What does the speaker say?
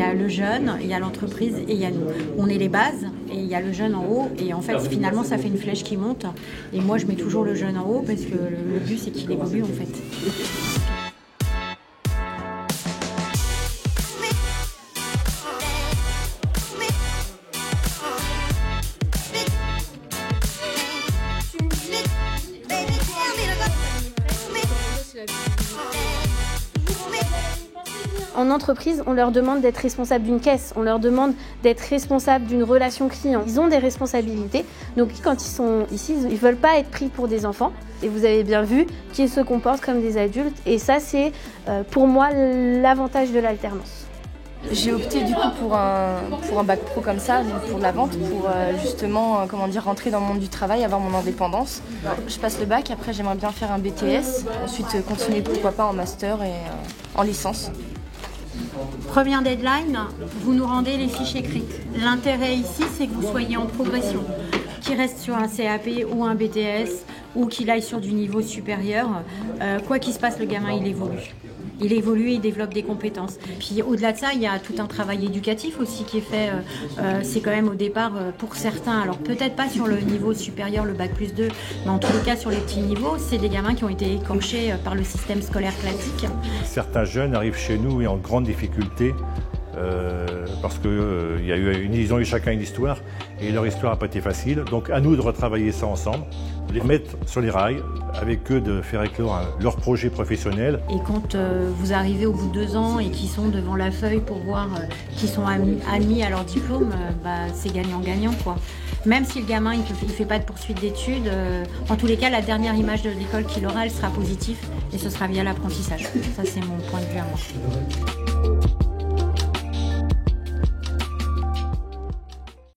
a le jeune, il y a l'entreprise et il y a nous. On est les bases et il y a le jeune en haut. Et en fait, finalement, ça fait une flèche qui monte. Et moi, je mets toujours le jeune en haut parce que le but, c'est qu'il évolue en fait. En entreprise, on leur demande d'être responsable d'une caisse, on leur demande d'être responsable d'une relation client. Ils ont des responsabilités, donc quand ils sont ici, ils ne veulent pas être pris pour des enfants. Et vous avez bien vu qu'ils se comportent comme des adultes. Et ça, c'est pour moi l'avantage de l'alternance. J'ai opté du coup pour un bac pro comme ça, donc pour de la vente, pour justement rentrer dans le monde du travail, avoir mon indépendance. Je passe le bac, après j'aimerais bien faire un BTS, ensuite continuer pourquoi pas en master et en licence. Première deadline, vous nous rendez les fiches écrites. L'intérêt ici, c'est que vous soyez en progression, qu'il reste sur un CAP ou un BTS ou qu'il aille sur du niveau supérieur. Quoi qu'il se passe, le gamin, il évolue. Il évolue et il développe des compétences. Puis au-delà de ça, il y a tout un travail éducatif aussi qui est fait. C'est quand même au départ pour certains, alors peut-être pas sur le niveau supérieur, le bac plus 2, mais en tous les cas sur les petits niveaux, c'est des gamins qui ont été écorchés par le système scolaire classique. Certains jeunes arrivent chez nous et en grande difficulté parce qu'ils ont eu chacun une histoire et leur histoire n'a pas été facile. Donc à nous de retravailler ça ensemble, de les mettre sur les rails, avec eux de faire éclore leur projet professionnel. Et quand vous arrivez au bout de 2 ans et qu'ils sont devant la feuille pour voir qu'ils sont admis à leur diplôme, c'est gagnant-gagnant quoi. Même si le gamin il fait pas de poursuite d'études, en tous les cas la dernière image de l'école qu'il aura, elle sera positive et ce sera via l'apprentissage. Ça c'est mon point de vue à moi.